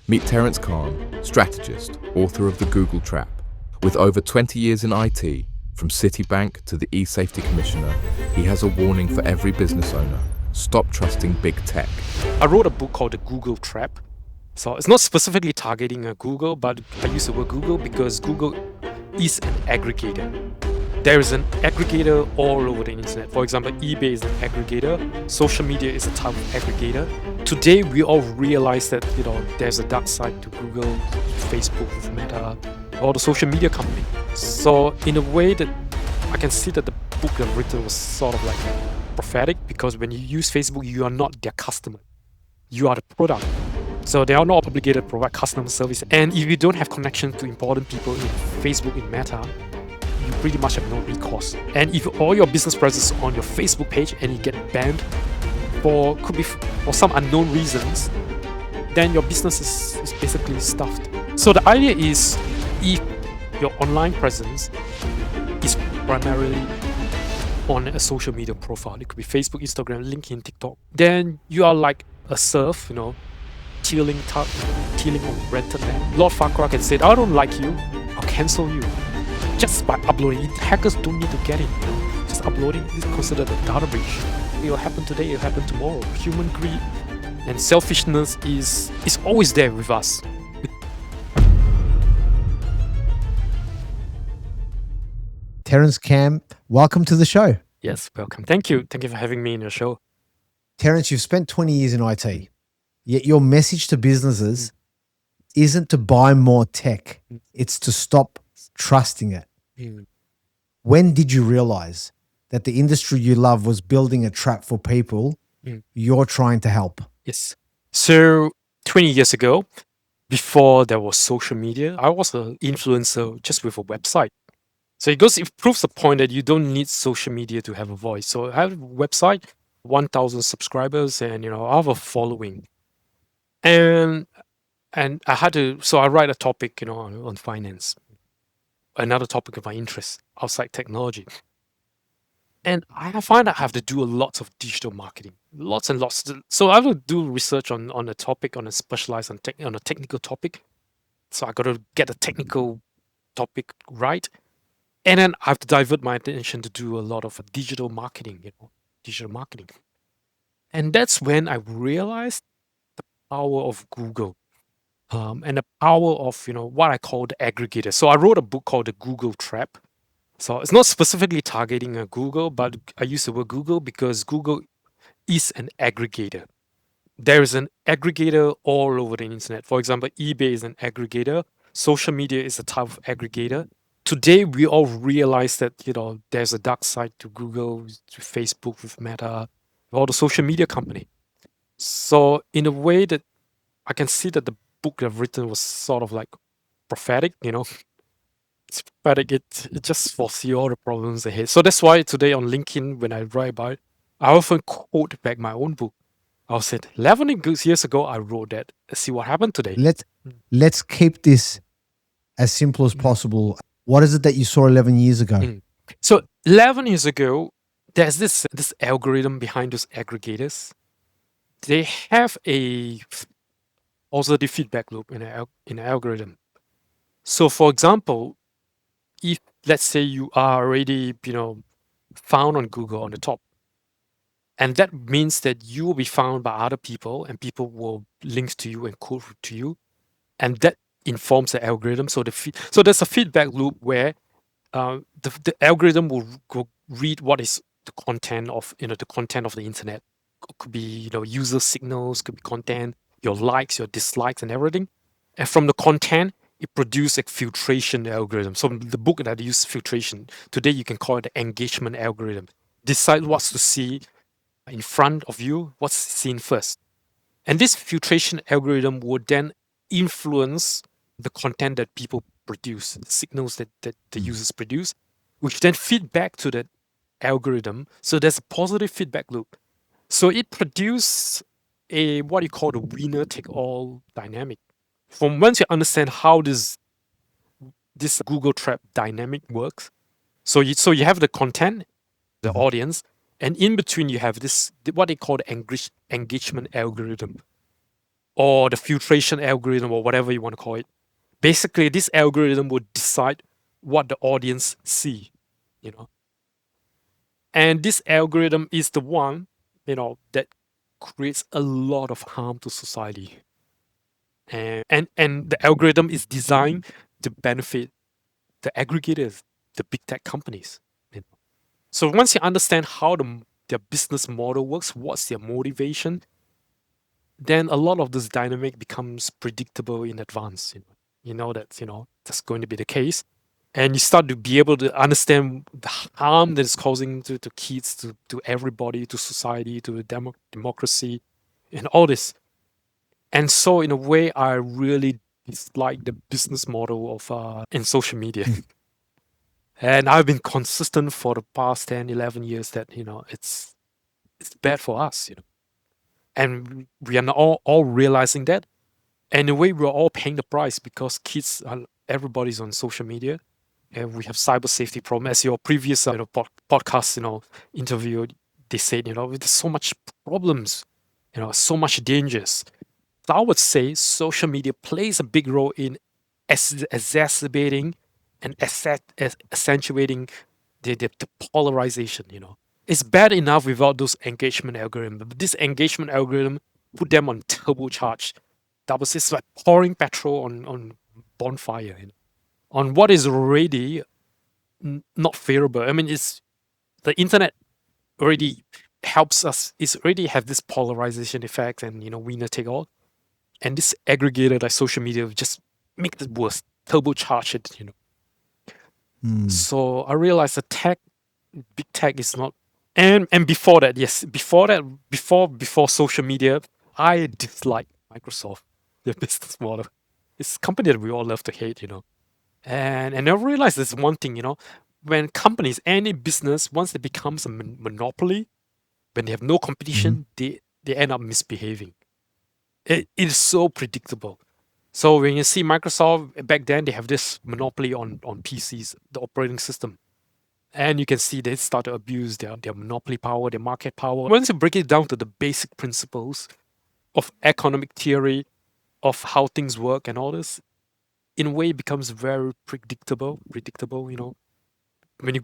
Meet Terence, strategist, author of The Google Trap. With over 20 years in IT, from Citibank to the E-Safety Commissioner, he has a warning for every business owner. Stop trusting big tech. I wrote a book called The Google Trap. So it's not specifically targeting Google, but I use the word Google because Google is an aggregator. There is an aggregator all over the internet. For example, eBay is an aggregator. Social media is a type of aggregator. Today, we all realize that there's a dark side to Google, Facebook, with Meta, or the social media company. So in a way that I can see that the book I've written was sort of like prophetic, because when you use Facebook, you are not their customer. You are the product. So they are not obligated to provide customer service. And if you don't have connection to important people in Facebook, in Meta, you pretty much have no recourse. And if all your business presence is on your Facebook page and you get banned for some unknown reasons, then your business is basically stuffed. So the idea is, if your online presence is primarily on a social media profile, it could be Facebook, Instagram, LinkedIn, TikTok, then you are like a serf, stealing on rented land. Lord Farquhar can say, I don't like you, I'll cancel you. Just by uploading it. Hackers don't need to get it. Just uploading is considered a data breach. It will happen today, it will happen tomorrow. Human greed and selfishness is always there with us. Terence, welcome to the show. Yes, welcome. Thank you. Thank you for having me in your show. Terence, you've spent 20 years in IT, yet your message to businesses isn't to buy more tech. It's to stop trusting it. When did you realize that the industry you love was building a trap for people you're trying to help? Yes. So 20 years ago, before there was social media, I was an influencer just with a website. So it proves the point that you don't need social media to have a voice. So I have a website, 1,000 subscribers, and I have a following. And I had to, so I write a topic, on finance, another topic of my interest outside technology. And I find I have to do a lot of digital marketing, lots and lots. So I have to do research on a topic, on a specialized on a technical topic. So I got to get the technical topic right. And then I have to divert my attention to do a lot of digital marketing, And that's when I realized the power of Google. And the power of, what I call the aggregator. So I wrote a book called The Google Trap. So it's not specifically targeting Google, but I use the word Google because Google is an aggregator. There is an aggregator all over the internet. For example, eBay is an aggregator. Social media is a type of aggregator. Today, we all realize that, there's a dark side to Google, to Facebook, with Meta, or the social media company. So in a way that I can see that the book I've written was sort of like prophetic, It's prophetic. It just foresee all the problems ahead. So that's why today on LinkedIn, when I write about it, I often quote back my own book. I said, 11 years ago, I wrote that. See what happened today. Let's keep this as simple as possible. What is it that you saw 11 years ago? So 11 years ago, there's this algorithm behind those aggregators. They have also the feedback loop in an algorithm. So for example, if let's say you are already, found on Google on the top, and that means that you will be found by other people and people will link to you and quote to you. And that informs the algorithm. So there's a feedback loop where the algorithm will go read what is the content of the internet. It could be user signals, could be content, your likes, your dislikes, and everything. And from the content, it produces a filtration algorithm. So the book that I use filtration today, you can call it the engagement algorithm. Decide what's to see in front of you, what's seen first. And this filtration algorithm would then influence the content that people produce, the signals that the users produce, which then feed back to that algorithm. So there's a positive feedback loop. So it produces what you call the winner-take-all dynamic. From once you understand how this Google Trap dynamic works, so you have the content, the audience, and in between you have this what they call the engagement algorithm. or the filtration algorithm, or whatever you want to call it. Basically, this algorithm would decide what the audience see, you know. And this algorithm is the one, that creates a lot of harm to society. And the algorithm is designed to benefit the aggregators, the big tech companies. So once you understand how their business model works, what's their motivation, then a lot of this dynamic becomes predictable in advance. You know that that's going to be the case, and you start to be able to understand the harm that it's causing to kids, to everybody, to society, to democracy, and all this. And so, in a way, I really dislike the business model of in social media. And I've been consistent for the past 10, 11 years that it's bad for us, and we are not all realizing that. And in a way, we're all paying the price because everybody's on social media, and we have cyber safety problem. As your previous podcast interview, they said there's so much problems, so much dangers. So I would say social media plays a big role in exacerbating and accentuating the polarization. It's bad enough without those engagement algorithms, but this engagement algorithm put them on turbocharge. That was just like pouring petrol on bonfire, on what is already not favorable. I mean, it's the internet already helps us. It's already have this polarization effect, and winner take all. And this aggregator like social media just make it worse, turbocharge it. So I realized the big tech is not. And before that, yes, before social media, I dislike Microsoft, their business model. It's a company that we all love to hate. And I realized there's one thing, when companies, any business, once it becomes a monopoly, when they have no competition, they end up misbehaving. It is so predictable. So when you see Microsoft back then, they have this monopoly on PCs, the operating system. And you can see they start to abuse their monopoly power, their market power. Once you break it down to the basic principles of economic theory, of how things work and all this, in a way it becomes very predictable, when you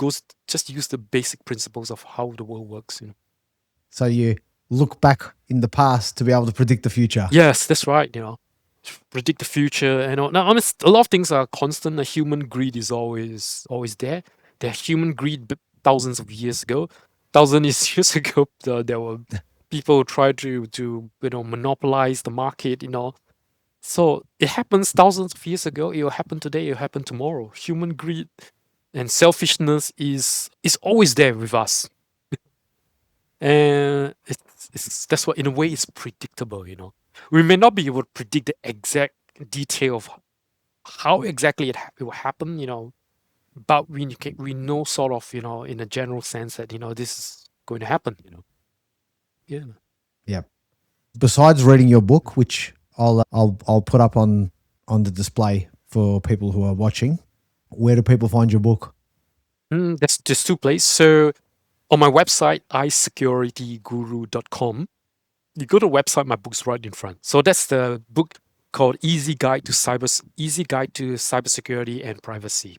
just use the basic principles of how the world works. So you look back in the past to be able to predict the future. Yes, that's right. Predict the future. Now, honest, a lot of things are constant. The human greed is always there. The human greed thousands of years ago, years ago, there were people who tried to monopolize the market. So it happens thousands of years ago. It will happen today. It will happen tomorrow. Human greed and selfishness is always there with us. And that's what, in a way, it's predictable. We may not be able to predict the exact detail of how exactly it will happen, but we know sort of, in a general sense that this is going to happen. Yeah. Yeah. Besides reading your book, which I'll put up on the display for people who are watching, where do people find your book? That's just two places. So on my website, isecurityguru.com, you go to the website, my book's right in front. So that's the book called Easy Guide to Cybersecurity and Privacy.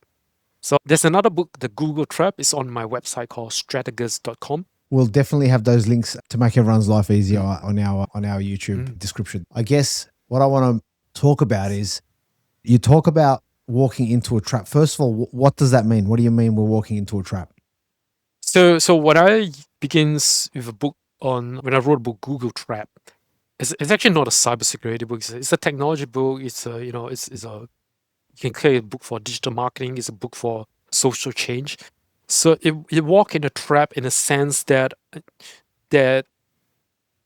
So there's another book, The Google Trap, is on my website called strategist.com. We'll definitely have those links to make everyone's life easier on our YouTube description. I guess what I want to talk about is, you talk about walking into a trap. First of all, what does that mean? What do you mean we're walking into a trap? So what I begins with a book when I wrote a book, Google Trap. It's actually not a cybersecurity book. It's a technology book. It's you can call it a book for digital marketing. It's a book for social change. So it walk in a trap in a sense that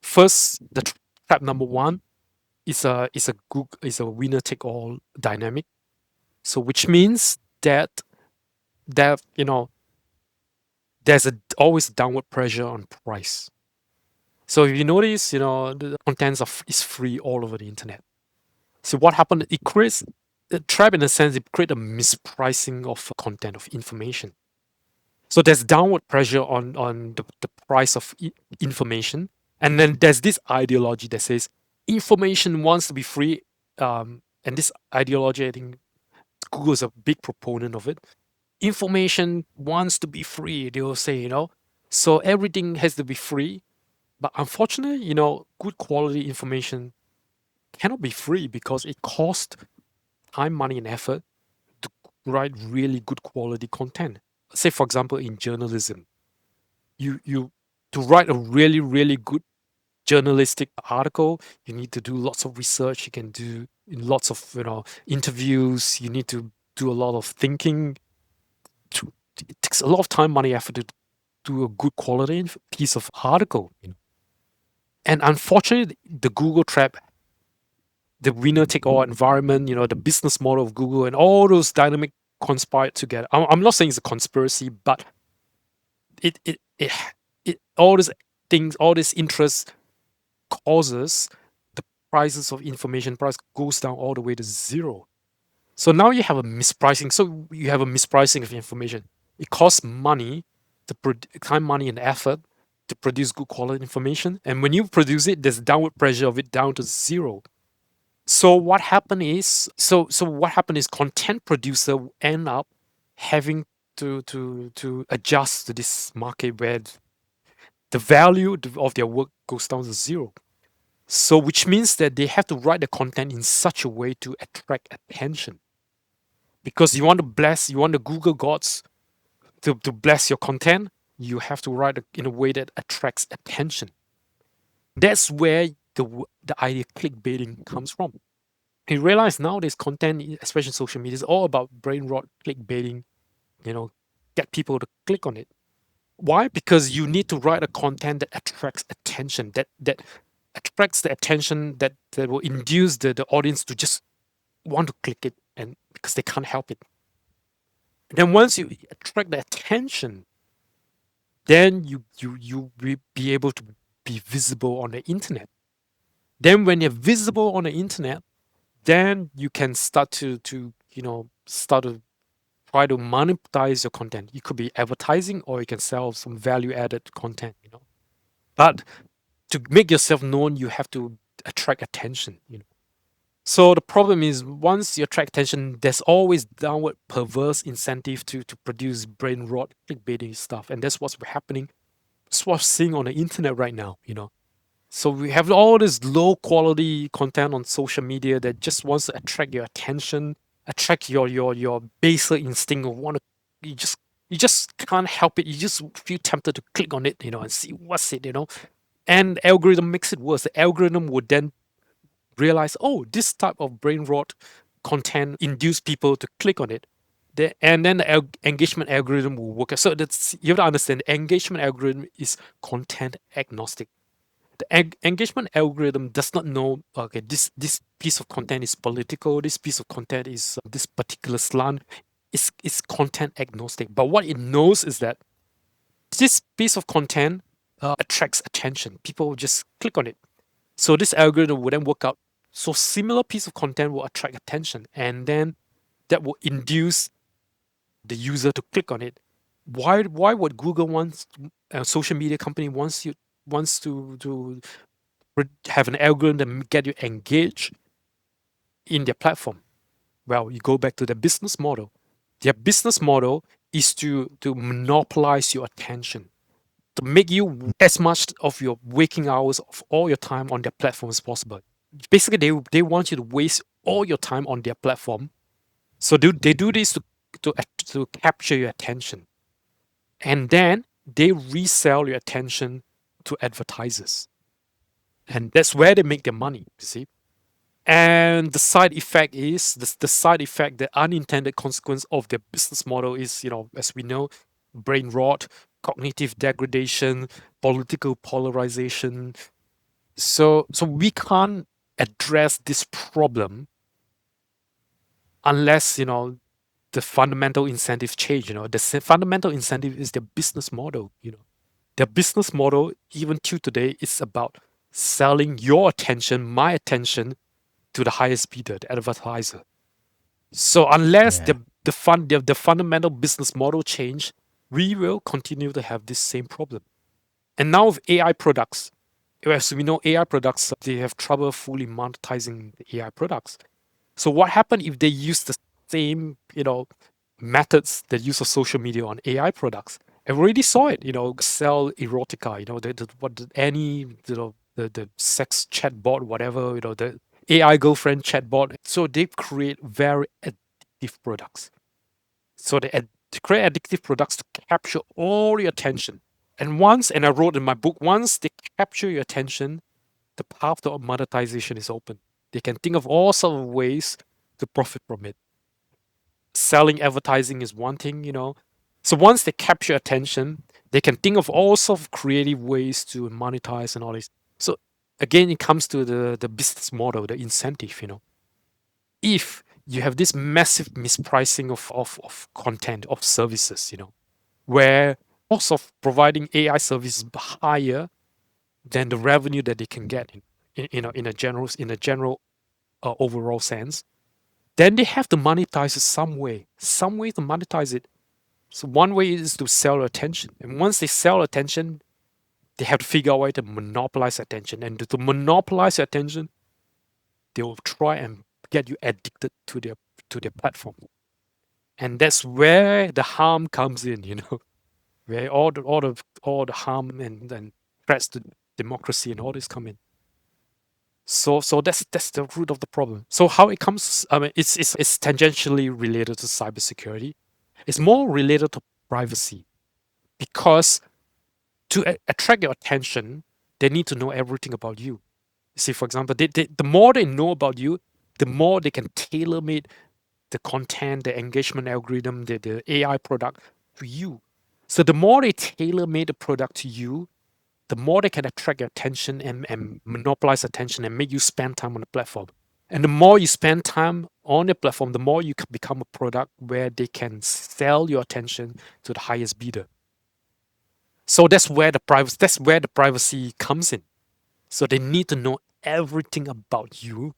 first, the trap number one is a winner take all dynamic. So which means that there's always downward pressure on price. So if you notice, the contents is free all over the internet. So what happened? It creates a trap in a sense. It creates a mispricing of content, of information. So there's downward pressure on the price of information. And then there's this ideology that says information wants to be free, and this ideology, I think Google is a big proponent of it. Information wants to be free, they will say, so everything has to be free. But unfortunately, good quality information cannot be free because it costs time, money, and effort to write really good quality content. Say, for example, in journalism, you to write a really, really good journalistic article, you need to do lots of research. You can do lots of interviews. You need to do a lot of thinking. It takes a lot of time, money, effort to do a good quality piece of article. And unfortunately, the Google trap, the winner take all environment, the business model of Google, and all those dynamic conspired together. I'm not saying it's a conspiracy, but it all these things, all this interest causes the prices of information price goes down all the way to zero. So now you have a mispricing. So you have a mispricing of information. It costs money, time, money, and effort to produce good quality information. And when you produce it, there's downward pressure of it down to zero. So what happened is, content producer end up having to adjust to this market where the value of their work goes down to zero. So which means that they have to write the content in such a way to attract attention. Because you want the Google gods to bless your content, you have to write in a way that attracts attention. That's where the idea clickbaiting comes from. You realize nowadays content, especially social media, is all about brain rot, clickbaiting, get people to click on it. Why? Because you need to write a content that attracts attention, that attracts the attention that will induce the audience to just want to click it, and because they can't help it. Then once you attract the attention, then you will be able to be visible on the internet. Then when you're visible on the internet, then you can start to try to monetize your content. It could be advertising, or you can sell some value-added content. But to make yourself known, you have to attract attention. So the problem is, once you attract attention, there's always downward perverse incentive to produce brain rot, clickbaiting stuff, and that's what's happening. That's what's seeing on the internet right now. So we have all this low quality content on social media that just wants to attract your attention, attract your baser instinct of you just can't help it. You just feel tempted to click on it, and see what's it, And the algorithm makes it worse. The algorithm would then realize, oh, this type of brain rot content induce people to click on it. And then the engagement algorithm will work. So you have to understand, the engagement algorithm is content agnostic. The engagement algorithm does not know, okay, this piece of content is political, this piece of content is this particular slant. It's content agnostic. But what it knows is that this piece of content attracts attention. People just click on it. So this algorithm will then work out. So similar piece of content will attract attention, and then that will induce the user to click on it. Why would Google wants, a social media company wants to have an algorithm that get you engaged in their platform? Well, you go back to the business model. Their business model is to monopolize your attention, to make you as much of your waking hours of all your time on their platform as possible. Basically, they want you to waste all your time on their platform. So they do this to capture your attention. And then they resell your attention to advertisers. And that's where they make their money, you see. And the side effect is, the unintended consequence of their business model is, as we know, brain rot, cognitive degradation, political polarization. So we can't address this problem unless, the fundamental incentive change. The fundamental incentive is their business model. Their business model, even till today, is about selling your attention, my attention, to the highest bidder, the advertiser. So unless the fundamental business model change, we will continue to have this same problem. And now with AI products, as we know, AI products, they have trouble fully monetizing the AI products. So what happened if they use the same, methods that use of social media on AI products? I've already saw it, sell erotica, the sex chatbot, whatever, the AI girlfriend chatbot. So they create very addictive products. So they create addictive products to capture all your attention. And I wrote in my book, once they capture your attention, the path to monetization is open. They can think of all sorts of ways to profit from it. Selling advertising is one thing, So once they capture attention, they can think of all sorts of creative ways to monetize and all this. So again, it comes to the business model, the incentive, If you have this massive mispricing of content, of services, where cost of providing AI services higher than the revenue that they can get in a general overall sense, then they have to monetize it some way to monetize it. So one way is to sell attention, and once they sell attention, they have to figure out a way to monopolize attention, and to monopolize attention, they will try and get you addicted to their platform, and that's where the harm comes in, where all the harm and threats to democracy and all this come in. So that's the root of the problem. So how it comes, I mean, it's tangentially related to cybersecurity. It's more related to privacy, because to attract your attention, they need to know everything about you. See, for example, the more they know about you, the more they can tailor-made the content, the engagement algorithm, the AI product to you. So the more they tailor-made the product to you, the more they can attract your attention and monopolize attention and make you spend time on the platform. And the more you spend time on the platform, the more you can become a product where they can sell your attention to the highest bidder. So that's where the privacy comes in. So they need to know everything about you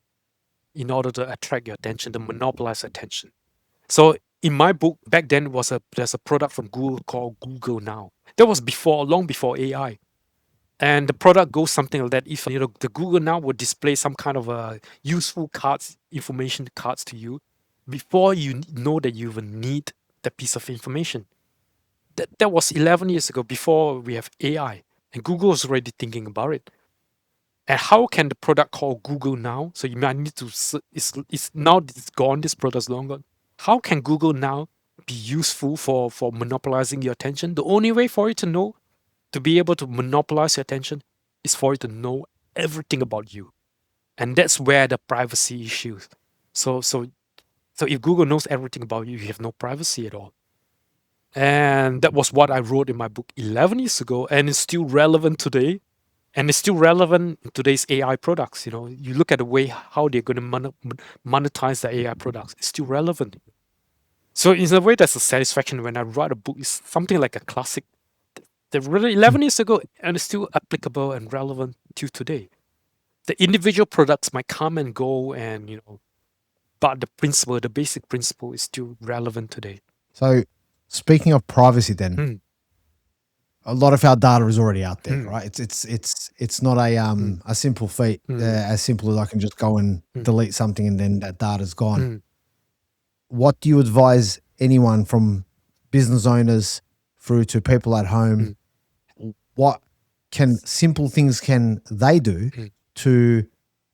in order to attract your attention, to monopolize attention. So in my book, back then there's a product from Google called Google Now. That was long before AI. And the product goes something like that. If the Google Now would display some kind of useful information cards to you before you know that you even need that piece of information. That was 11 years ago, before we have AI, and Google was already thinking about it. And how can the product called Google Now? So you might need to. It's now it's gone. This product is long gone. How can Google Now be useful for monopolizing your attention? The only way for it to be able to monopolize your attention is for it to know everything about you, and that's where the privacy issues. So if Google knows everything about you, you have no privacy at all. And that was what I wrote in my book 11 years ago, and it's still relevant today. And it's still relevant in today's AI products. You look at the way how they're going to monetize the AI products. It's still relevant. So in a way, there's a satisfaction when I write a book. It's something like a classic. They're really 11 years ago, and it's still applicable and relevant to today. The individual products might come and go, and but the basic principle, is still relevant today. So, speaking of privacy, then a lot of our data is already out there, right? It's not a simple feat, as simple as I can just go and delete something and then that data's gone. What do you advise anyone, from business owners through to people at home? What simple things can they do to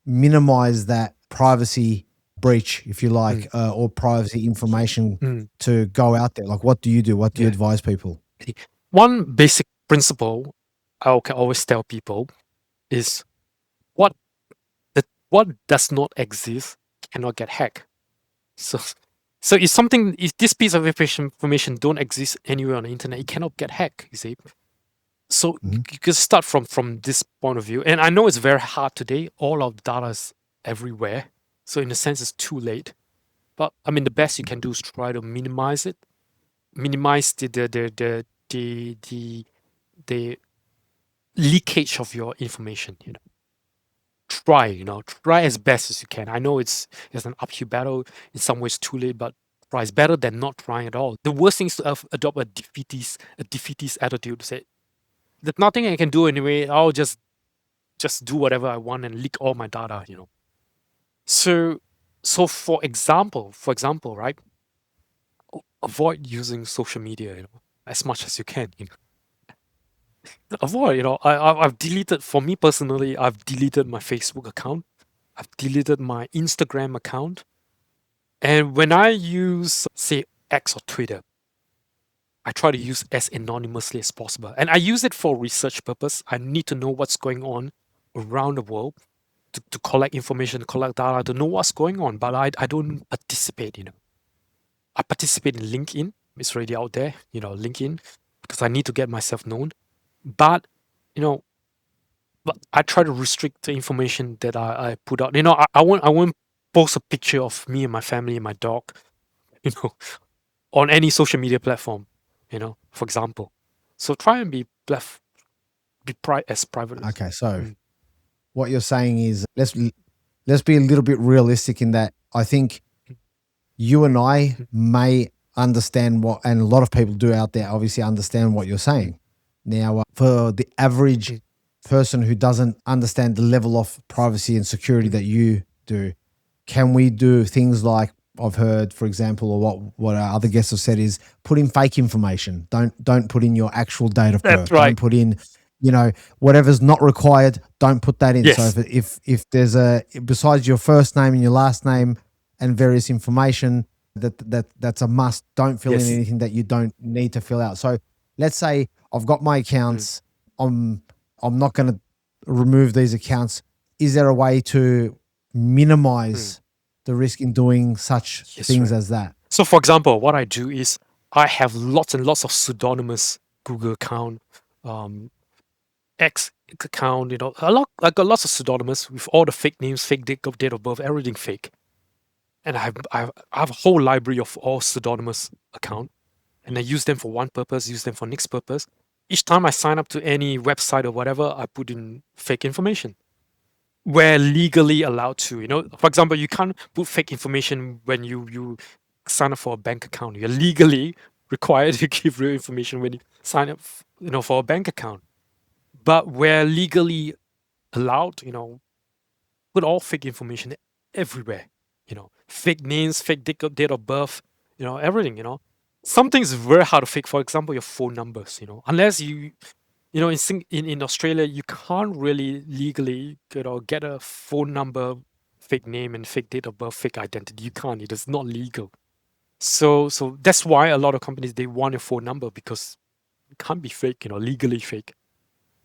minimize that privacy breach, if you like, or privacy information to go out there? Like, what do you do? What do you advise people? One basic principle I can always tell people is what does not exist cannot get hacked. So if this piece of information don't exist anywhere on the internet, it cannot get hacked, you see. So you can start from this point of view. And I know it's very hard today. All of the data is everywhere. So in a sense, it's too late. But I mean, the best you can do is try to minimize it. Minimize the leakage of your information. Try as best as you can. I know it's an uphill battle. In some ways, too late, but try. It's better than not trying at all. The worst thing is to adopt a defeatist attitude. To say, there's nothing I can do anyway. I'll just just do whatever I want and leak all my data, So for example, right, avoid using social media, as much as you can, avoid, I've deleted, for me personally, I've deleted my Facebook account. I've deleted my Instagram account. And when I use, say, X or Twitter, I try to use as anonymously as possible. And I use it for research purpose. I need to know what's going on around the world to collect information, to collect data, to know what's going on. But I don't participate, I participate in LinkedIn. It's already out there, LinkedIn, because I need to get myself known. But, but I try to restrict the information that I put out. I won't post a picture of me and my family and my dog, you know, on any social media platform, for example. So try and be as private as. Okay, so what you're saying is let's be a little bit realistic in that. I think you and I may understand what, and a lot of people do out there obviously understand what you're saying. Now, for the average person who doesn't understand the level of privacy and security that you do, can we do things like I've heard, for example, or what our other guests have said is put in fake information. Don't put in your actual date of birth. That's right. Don't put in, whatever's not required. Don't put that in. Yes. So if there's besides your first name and your last name and various information that's a must. Don't fill in anything that you don't need to fill out. So let's say I've got my accounts. I'm not going to remove these accounts. Is there a way to minimize the risk in doing such things as that? So, for example, what I do is I have lots and lots of pseudonymous Google account, X account. I got lots of pseudonymous with all the fake names, fake date of birth, everything fake. And I have a whole library of all pseudonymous account, and I use them for one purpose, use them for next purpose. Each time I sign up to any website or whatever, I put in fake information. We're legally allowed to, for example, you can't put fake information when you sign up for a bank account. You're legally required to give real information when you sign up, for a bank account. But we're legally allowed, put all fake information everywhere. Fake names, fake date of birth, everything. Some things very hard to fake. For example, your phone numbers. Unless in Australia, you can't really legally, get a phone number, fake name, and fake date of birth, fake identity. You can't. It is not legal. So that's why a lot of companies, they want your phone number, because it can't be fake, legally fake.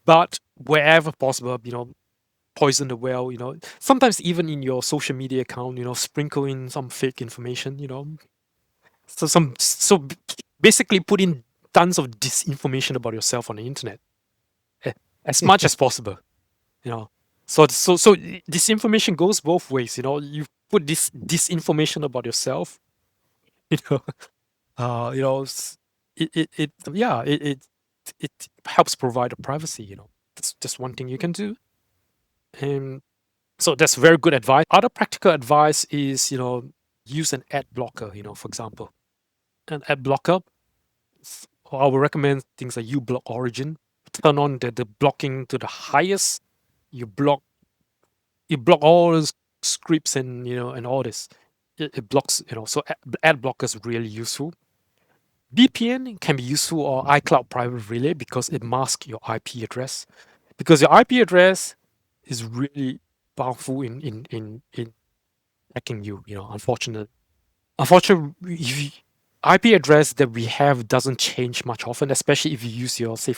But wherever possible, poison the well. Sometimes even in your social media account, sprinkle in some fake information. So basically put in tons of disinformation about yourself on the internet, as much as possible. So this information goes both ways. You put this disinformation about yourself. It helps provide a privacy. That's just one thing you can do. And so that's very good advice. Other practical advice is, use an ad blocker. For example, an ad blocker. I would recommend things like uBlock Origin. Turn on the blocking to the highest. You block all those scripts and and all this. It blocks, so ad blocker is really useful. VPN can be useful, or iCloud Private Relay, because it masks your IP address. Because your IP address is really powerful in hacking you. Unfortunately, IP address that we have doesn't change much often, especially if you use your, say,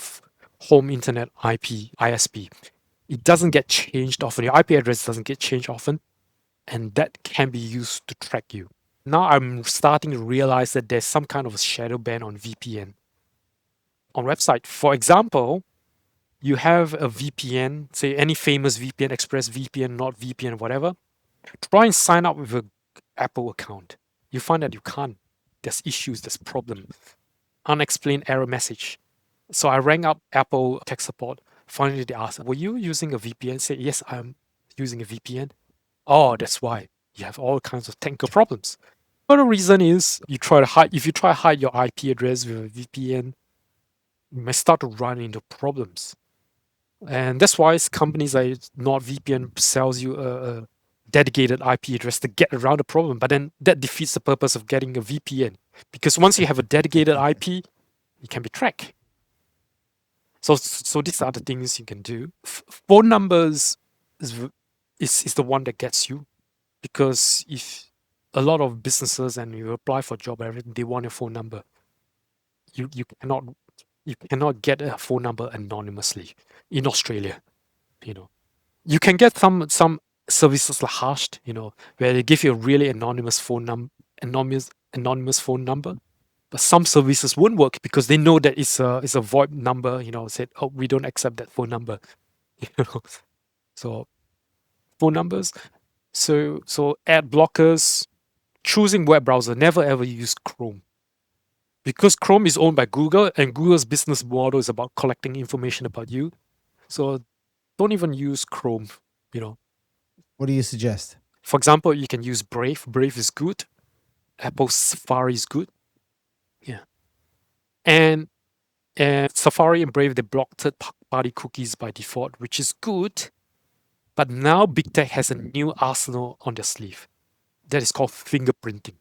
home internet IP, ISP. It doesn't get changed often. Your IP address doesn't get changed often, and that can be used to track you. Now I'm starting to realize that there's some kind of a shadow ban on VPN on website. For example, you have a VPN, say any famous VPN, ExpressVPN, NordVPN, whatever. Try and sign up with an Apple account. You find that you can't. There's issues, there's problems. Unexplained error message. So I rang up Apple tech support. Finally, they asked, were you using a VPN? Say, yes, I'm using a VPN. Oh, that's why. You have all kinds of technical problems. Another reason is if you try to hide your IP address with a VPN, you may start to run into problems. And that's why companies like NordVPN sells you a dedicated IP address to get around the problem. But then that defeats the purpose of getting a VPN, because once you have a dedicated IP, it can be tracked. So these are the things you can do. Phone numbers is the one that gets you, because if a lot of businesses and you apply for a job, everything, they want your phone number. You cannot get a phone number anonymously in Australia. You know, you can get some services like Hashed, where they give you a really anonymous phone number. But some services won't work because they know that it's a VoIP number. Said, oh, we don't accept that phone number. You know, so phone numbers. So ad blockers. Choosing web browser. Never ever use Chrome, because Chrome is owned by Google, and Google's business model is about collecting information about you. So don't even use Chrome. What do you suggest? For example, you can use Brave. Brave is good. Apple Safari is good. Yeah. And Safari and Brave, they block third-party cookies by default, which is good. But now Big Tech has a new arsenal on their sleeve. That is called fingerprinting.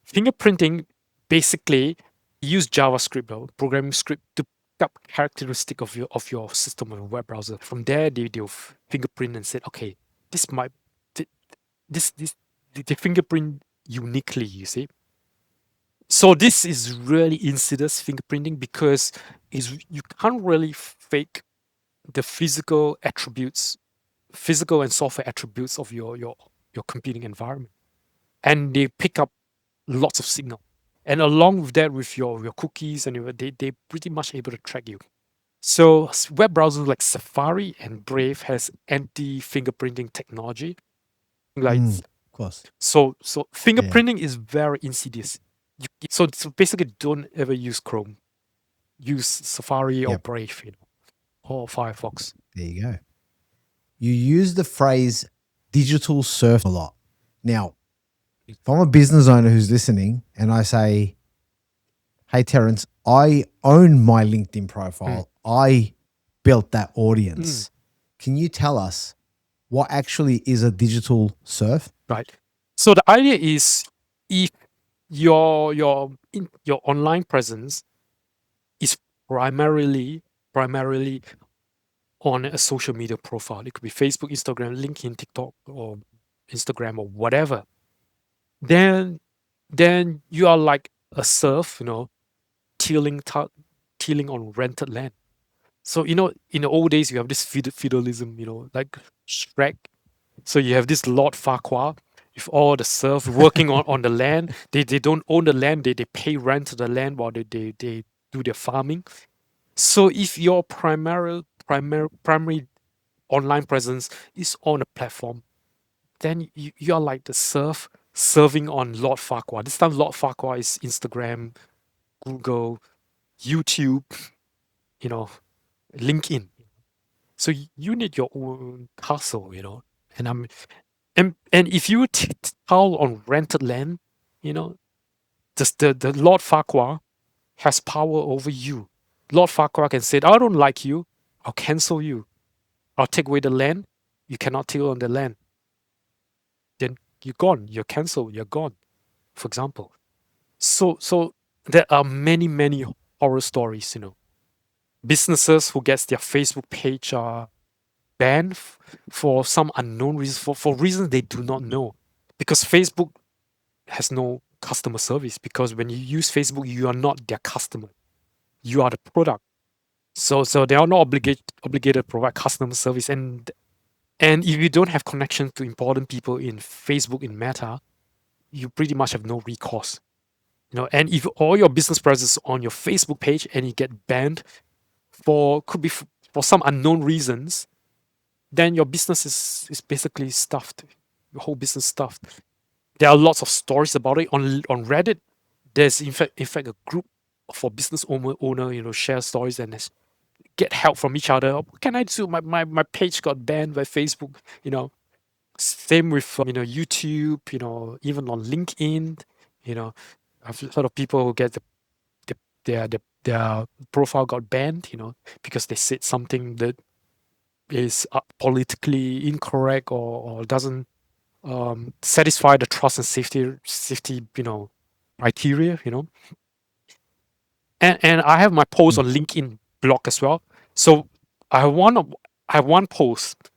Fingerprinting basically use JavaScript, or programming script, to pick up characteristic of your system or web browser. From there, they'll fingerprint and say, okay, this might this they fingerprint uniquely, you see. So this is really insidious fingerprinting, because you can't really fake the physical and software attributes of your computing environment. And they pick up lots of signal. And along with that, with your cookies, and they pretty much able to track you. So web browsers like Safari and Brave has anti-fingerprinting technology. Like Of course. so fingerprinting is very insidious. So basically, don't ever use Chrome. Use Safari or Yep. Brave, or Firefox. There you go. You use the phrase digital surf a lot. Now, if I'm a business owner who's listening and I say, hey, Terence, I own my LinkedIn profile. I built that audience. Can you tell us what actually is a digital surf? Right. So the idea is, if your online presence is primarily on a social media profile. It could be Facebook, Instagram, LinkedIn, TikTok, or Instagram, or whatever. Then you are like a serf, tilling on rented land. So in the old days, you have this feudalism, like Shrek. So you have this Lord Farquhar with all the serfs working on the land. They don't own the land. They pay rent to the land while they do their farming. So if your primary online presence is on a platform, then you are like the serf serving on Lord Farquhar. This time Lord Farquhar is Instagram, Google, YouTube, LinkedIn. So you need your own castle, and if you tell on rented land, the Lord Farquhar has power over you. Lord Farquhar can say, I don't like you, I'll cancel you. I'll take away the land. You cannot till on the land. Then you're gone. You're cancelled. You're gone, for example. So there are many, many horror stories, Businesses who gets their Facebook page banned for some unknown reason, for reasons they do not know. Because Facebook has no customer service, because when you use Facebook, you are not their customer. You are the product. So they are not obligated to provide customer service. And if you don't have connection to important people in Facebook, in Meta, you pretty much have no recourse. And if all your business presence on your Facebook page and you get banned could be for some unknown reasons, then your business is basically stuffed. Your whole business stuffed. There are lots of stories about it on Reddit. There's in fact a group for business owner, share stories and get help from each other. What can I do? My page got banned by Facebook. Same with YouTube. Even on LinkedIn. I've heard of people who get their profile got banned. Because they said something that is politically incorrect or doesn't satisfy the trust and safety criteria, and I have my post on LinkedIn blog as well. So I have one post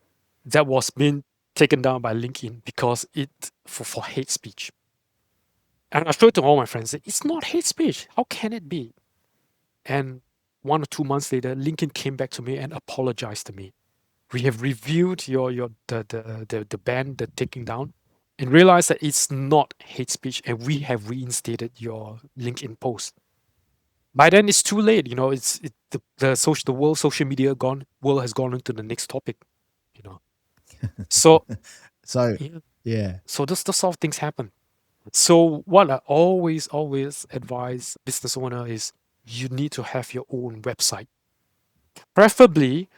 that was being taken down by LinkedIn because it for hate speech. And I showed it to all my friends. It's not hate speech. How can it be? And 1 or 2 months later, LinkedIn came back to me and apologized to me. We have reviewed the ban, the taking down, and realized that it's not hate speech, and we have reinstated your LinkedIn post. By then, it's too late. The world social media world has gone into the next topic. So So yeah, yeah. so those sort of things happen. So what I always advise business owner is you need to have your own website, preferably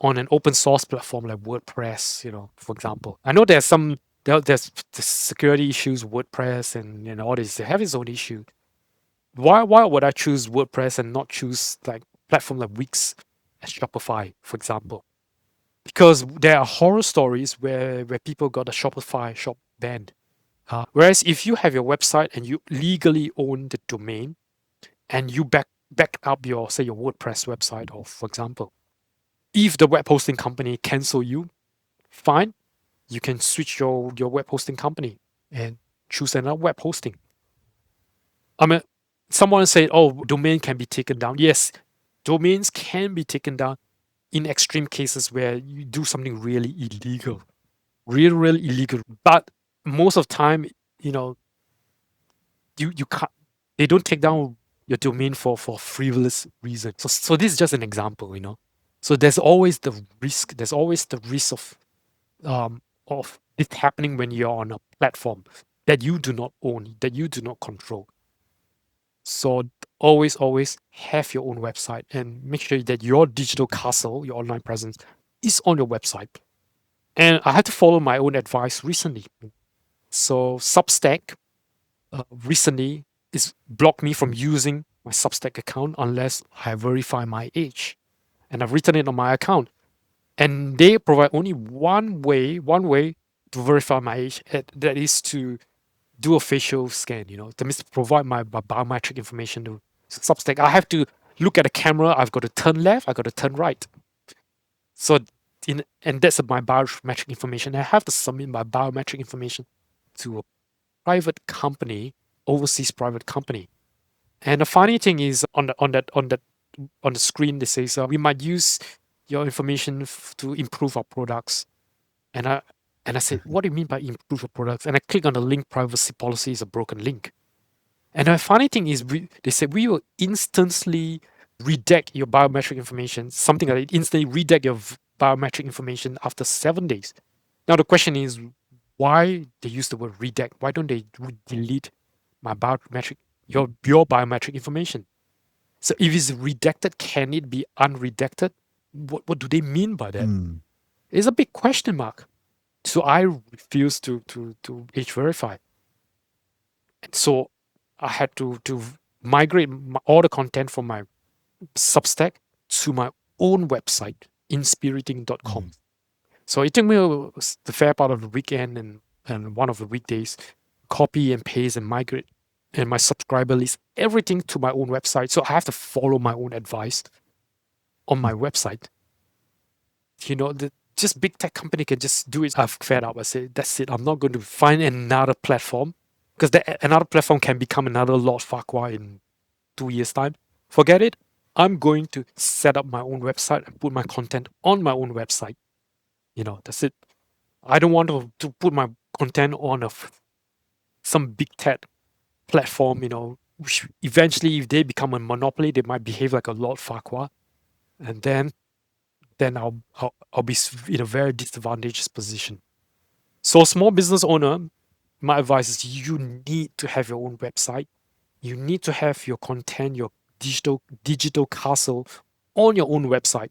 on an open source platform like WordPress. For example, I know there's the security issues, WordPress and all this. They have its own issue. Why would I choose WordPress and not choose like platform like Wix and Shopify, for example? Because there are horror stories where people got a Shopify shop banned. Whereas if you have your website and you legally own the domain and you back up your WordPress website, or for example, if the web hosting company cancel you, fine, you can switch your web hosting company and choose another web hosting. I mean, someone said, "Oh, domain can be taken down." Yes, domains can be taken down in extreme cases where you do something really illegal, really illegal. But most of the time, you can't. They don't take down your domain for frivolous reasons. So this is just an example. So there's always the risk. There's always the risk of it happening when you're on a platform that you do not own, that you do not control. So always have your own website and make sure that your digital castle, your online presence, is on your website. And I had to follow my own advice recently. So Substack recently is blocked me from using my Substack account unless I verify my age. And I've written it on my account. And they provide only one way to verify my age. That is to do a facial scan, that means to provide my biometric information to Substack. I have to look at the camera. I've got to turn left. I've got to turn right. So, and that's my biometric information. I have to submit my biometric information to a private company, overseas private company. And the funny thing is, on the screen, they say, "We might use your information to improve our products." And I said, "What do you mean by improve your products?" And I click on the link. Privacy policy is a broken link. And the funny thing is, they said we will instantly redact your biometric information, something like that, instantly redact your biometric information after 7 days. Now the question is, why they use the word redact? Why don't they delete my biometric, your biometric information? So if it's redacted, can it be unredacted? What do they mean by that? It's a big question mark. So I refuse to age verify. And so I had to migrate all the content from my Substack to my own website, inspiriting.com. So it took me the fair part of the weekend and one of the weekdays, copy and paste and migrate and my subscriber list, everything to my own website. So I have to follow my own advice on my website. Just big tech company can just do it. I've fed up. I say, that's it. I'm not going to find another platform because another platform can become another Lord Farquhar in 2 years' time. Forget it. I'm going to set up my own website and put my content on my own website. That's it. I don't want to put my content on some big tech platform, which eventually, if they become a monopoly, they might behave like a Lord Farquhar. And then I'll be in a very disadvantaged position. So, small business owner, my advice is you need to have your own website. You need to have your content, your digital castle on your own website.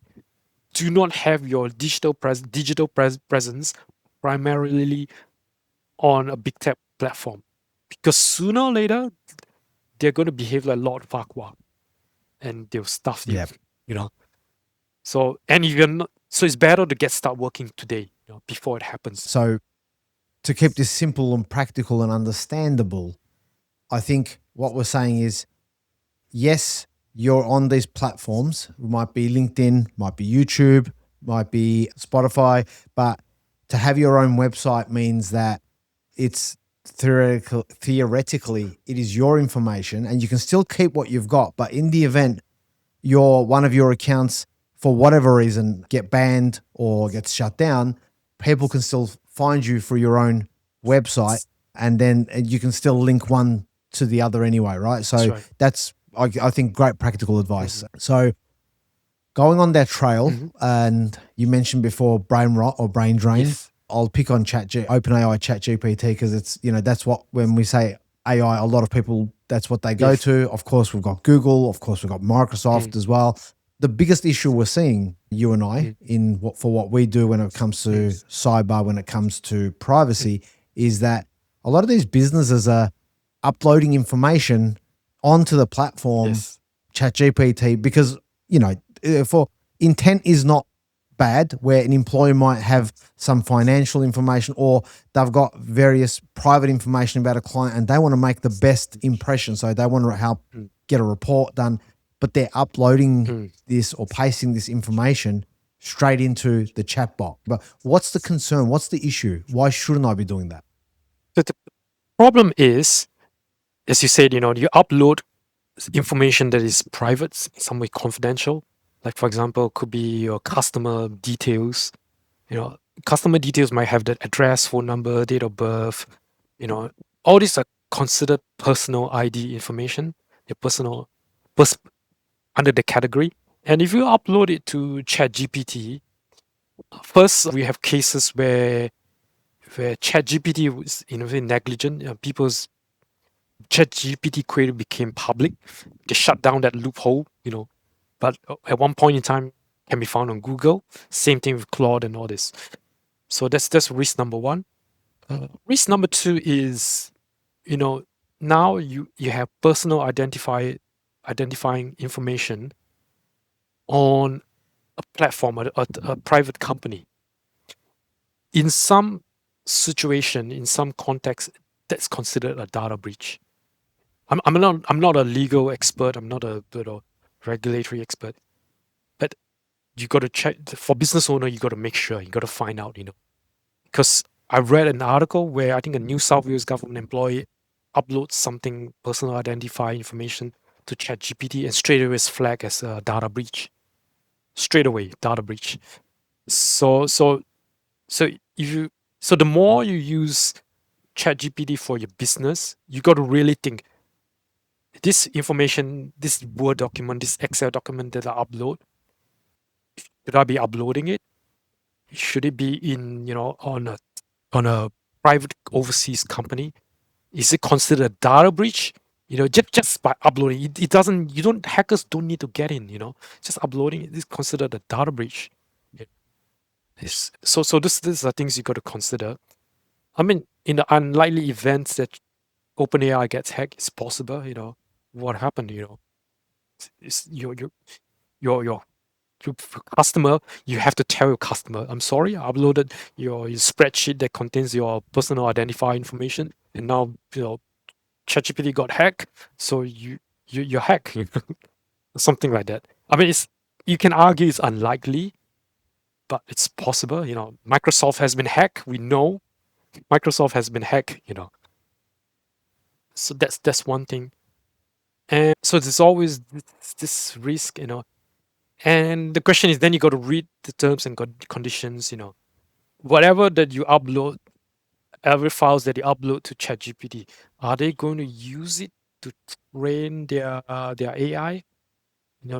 Do not have your digital presence primarily on a big tech platform, because sooner or later they're going to behave like Lord Farquhar, and they'll stuff you. Yep. So, and if you're not, So it's better to start working today, before it happens. So to keep this simple and practical and understandable, I think what we're saying is, yes, you're on these platforms. It might be LinkedIn, might be YouTube, might be Spotify, but to have your own website means that it's theoretically it is your information and you can still keep what you've got. But in the event one of your accounts, for whatever reason, get banned or gets shut down, people can still find you for your own website, and then you can still link one to the other anyway, right? So that's I think great practical advice. So going on that trail, and you mentioned before brain rot or brain drain. Yes. I'll pick on OpenAI ChatGPT because it's, that's what, when we say AI, a lot of people, that's what they go to. Of course, we've got Google. Of course, we've got Microsoft as well. The biggest issue we're seeing, you and I, for what we do when it comes to cyber, when it comes to privacy, is that a lot of these businesses are uploading information onto the platform, ChatGPT, because, for intent is not bad, where an employer might have some financial information or they've got various private information about a client and they want to make the best impression. So they want to help get a report done, but they're uploading this or pasting this information straight into the chatbot. But what's the concern? What's the issue? Why shouldn't I be doing that? But the problem is, as you said, you upload information that is private, some way confidential. Like, for example, could be your customer details. Customer details might have the address, phone number, date of birth. All these are considered personal ID information, your personal, under the category. And if you upload it to ChatGPT, first we have cases where ChatGPT was negligent. People's ChatGPT query became public. They shut down that loophole. But at one point in time, can be found on Google. Same thing with Claude and all this. So that's risk number one. Risk number two is, now you have personal identifying information on a platform, a private company. In some situation, in some context, that's considered a data breach. I'm not a legal expert. I'm not a regulatory expert, but you got to check. For business owner, you got to make sure, you got to find out, because I read an article where I think a New South Wales government employee uploads something, personal identifying information, to ChatGPT, and straight away is flagged as a data breach. Straight away, data breach. So the more you use ChatGPT for your business, you got to really think, this information, this Word document, this Excel document that I upload, should I be uploading it? Should it be in, on a private overseas company? Is it considered a data breach? Just by uploading it, hackers don't need to get in, just uploading it is considered a data breach. So these are things you got to consider. I mean, in the unlikely events that OpenAI gets hacked, it's possible, what happened, it's your customer, you have to tell your customer, I'm sorry, I uploaded your spreadsheet that contains your personal identifier information, and now ChatGPT got hacked, so you're hacked, something like that. I mean, you can argue it's unlikely, but it's possible. Microsoft has been hacked. We know Microsoft has been hacked. So that's one thing, and so there's always this risk, And the question is, then you got to read the terms and conditions, whatever that you upload, every files that you upload to ChatGPT, are they going to use it to train their AI?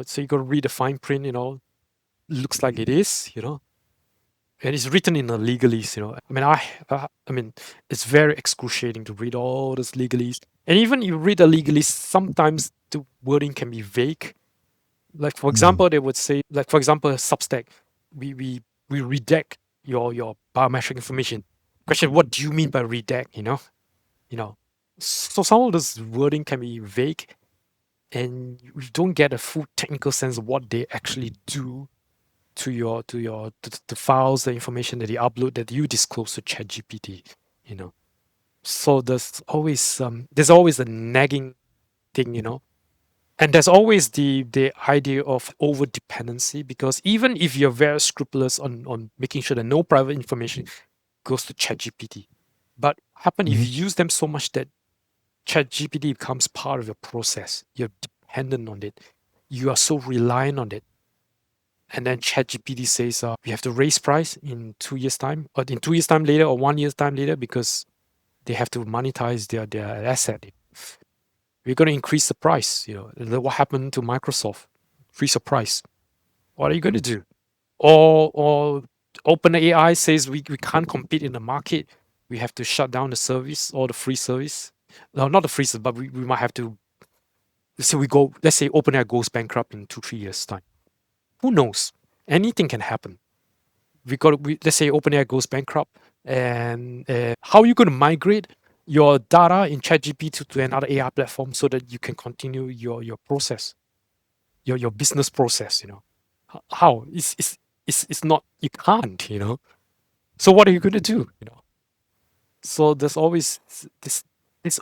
So you got to read the fine print, looks like it is, and it's written in a legalese, I mean, it's very excruciating to read all this legalese. And even you read a legalese, sometimes the wording can be vague. Like, for example, they would say, like, for example, Substack, we redact your biometric information. Question, what do you mean by redact, So some of this wording can be vague, and we don't get a full technical sense of what they actually do. the files, the information that you upload, that you disclose to ChatGPT. So there's always a nagging thing. And there's always the idea of over dependency, because even if you're very scrupulous on making sure that no private information goes to ChatGPT, but happen if you use them so much that ChatGPT becomes part of your process, you're dependent on it, you are so reliant on it, and then ChatGPT says we have to raise price in 2 years time, or in 2 years time later, or 1 year's time later, because they have to monetize their asset. We're going to increase the price. And then what happened to Microsoft? Increase the price. What are you going to do? Or OpenAI says we can't compete in the market. We have to shut down the service or the free service. No, not the free service, but we might have to. So let's say OpenAI goes bankrupt in 2-3 years time. Who knows? Anything can happen. Let's say OpenAI goes bankrupt, and how are you going to migrate your data in ChatGPT to another AI platform so that you can continue your process, your business process? How? It's not. You can't. So what are you going to do? So there's always this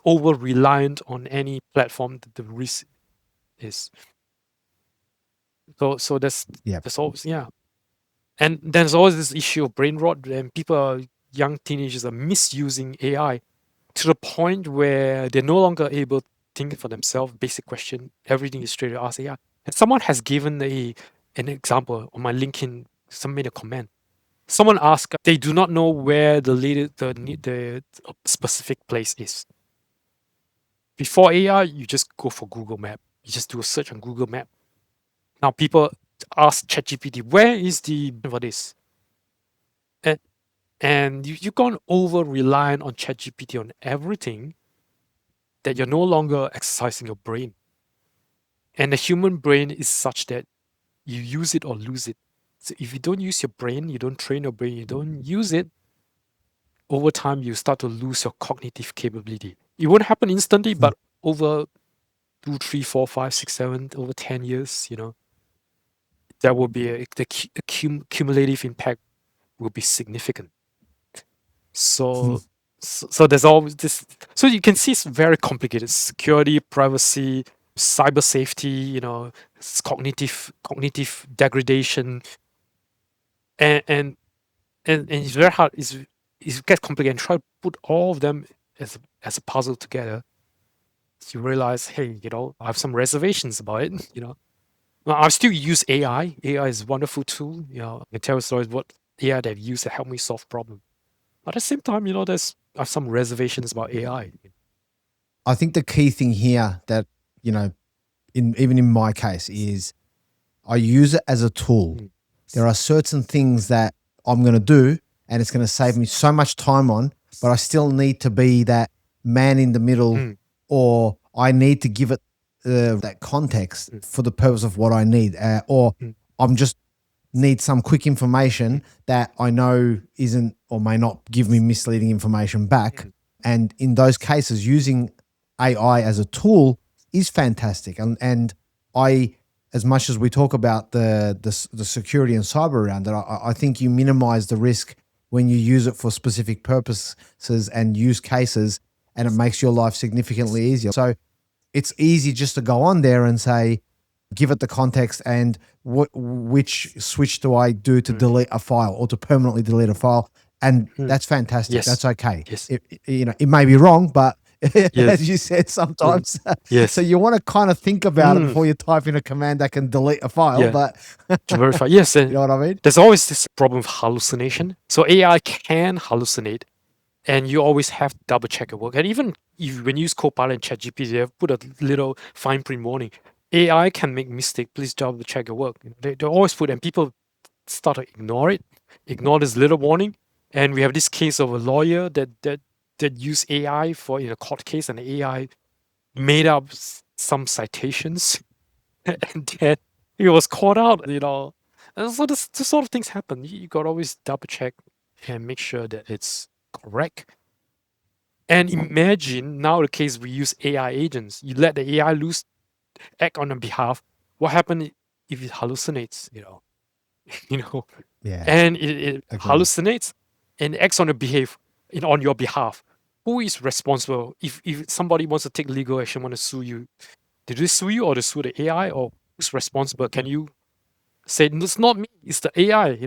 over reliant on any platform that the risk is. So there's always, yeah. And there's always this issue of brain rot, and young teenagers are misusing AI to the point where they're no longer able to think for themselves. Basic question, everything is straight to ask AI. And someone has given an example on my LinkedIn. Someone made a comment. Someone asked, they do not know where the specific place is. Before AI, you just go for Google Map. You just do a search on Google Map. Now people ask ChatGPT, where is for this? And you've gone over reliant on ChatGPT on everything, that you're no longer exercising your brain. And the human brain is such that you use it or lose it. So if you don't use your brain, you don't train your brain, you don't use it, over time you start to lose your cognitive capability. It won't happen instantly, but over 2, 3, 4, 5, 6, 7, over 10 years, that will be the cumulative impact will be significant. So there's always this. So you can see it's very complicated: security, privacy, cyber safety. Cognitive degradation, and it's very hard. It gets complicated. And try to put all of them as a puzzle together. You realize, hey, I have some reservations about it. Now, I still use AI. AI is a wonderful tool. I can tell stories what AI they've used to help me solve problems. But at the same time, I have some reservations about AI. I think the key thing here that, even in my case, is I use it as a tool. There are certain things that I'm going to do and it's going to save me so much time on, but I still need to be that man in the middle, or I need to give it that context for the purpose of what I need, or I'm just need some quick information that I know isn't or may not give me misleading information back. And in those cases, using AI as a tool is fantastic. And I, as much as we talk about the security and cyber around it, I think you minimize the risk when you use it for specific purposes and use cases, and it makes your life significantly easier. So it's easy just to go on there and say, give it the context and which switch do I do to delete a file or to permanently delete a file. And that's fantastic. Yes. That's okay. Yes. It may be wrong, but as you said, sometimes. Yes. So you want to kind of think about it before you type in a command that can delete a file, but to verify. Yes. you know what I mean? There's always this problem of hallucination. So AI can hallucinate, and you always have to double check your work. And even when you use Copilot and ChatGPT, they have put a little fine print warning. AI can make mistake. Please double check your work. They always put, and people start to ignore this little warning. And we have this case of a lawyer that used AI in a court case, and the AI made up some citations, and then he was caught out. And so this sort of things happen. You got to always double check and make sure that it's correct. And imagine now the case we use AI agents. You let the AI act on your behalf. What happens if it hallucinates? you know, Yeah. and it Agreed. hallucinates and acts on on your behalf. Who is responsible if somebody wants to take legal action, want to sue you? Did they sue you or they sue the AI, or who's responsible? Can you say it's not me, it's the AI?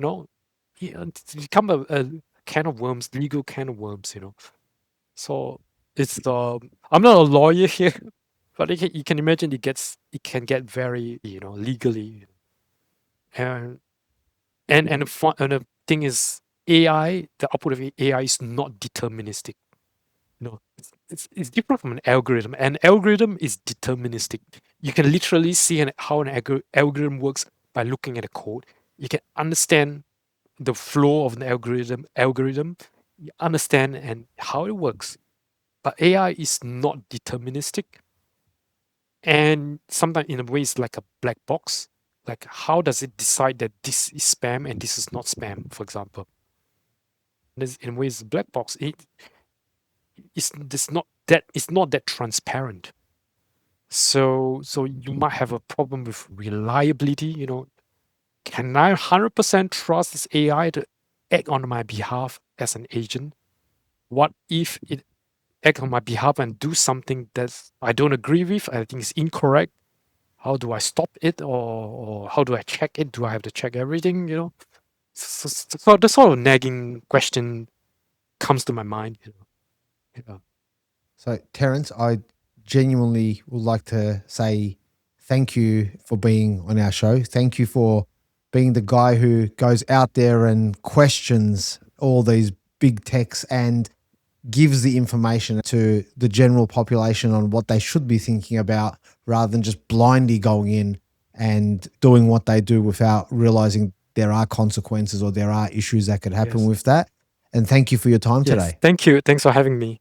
It's become a can of worms, legal can of worms. So it's the I'm not a lawyer here, but you can imagine it can get very legally, and the thing is AI, the output of AI is not deterministic. It's different from an algorithm. An algorithm is deterministic. You can literally see how an algorithm works by looking at the code. You can understand the flow of an algorithm. You understand and how it works. But AI is not deterministic. And sometimes in a way it's like a black box. Like how does it decide that this is spam and this is not spam, for example? In a way it's a black box. It's not that transparent. So you might have a problem with reliability. Can I 100% trust this AI to act on my behalf as an agent? What if it act on my behalf and do something that I don't agree with? I think is incorrect. How do I stop it, or how do I check it? Do I have to check everything? So the sort of nagging question comes to my mind. Yeah. So, Terence, I genuinely would like to say thank you for being on our show. Thank you for being the guy who goes out there and questions all these big techs and gives the information to the general population on what they should be thinking about, rather than just blindly going in and doing what they do without realizing there are consequences or there are issues that could happen Yes. with that. And thank you for your time Yes. today. Thank you. Thanks for having me.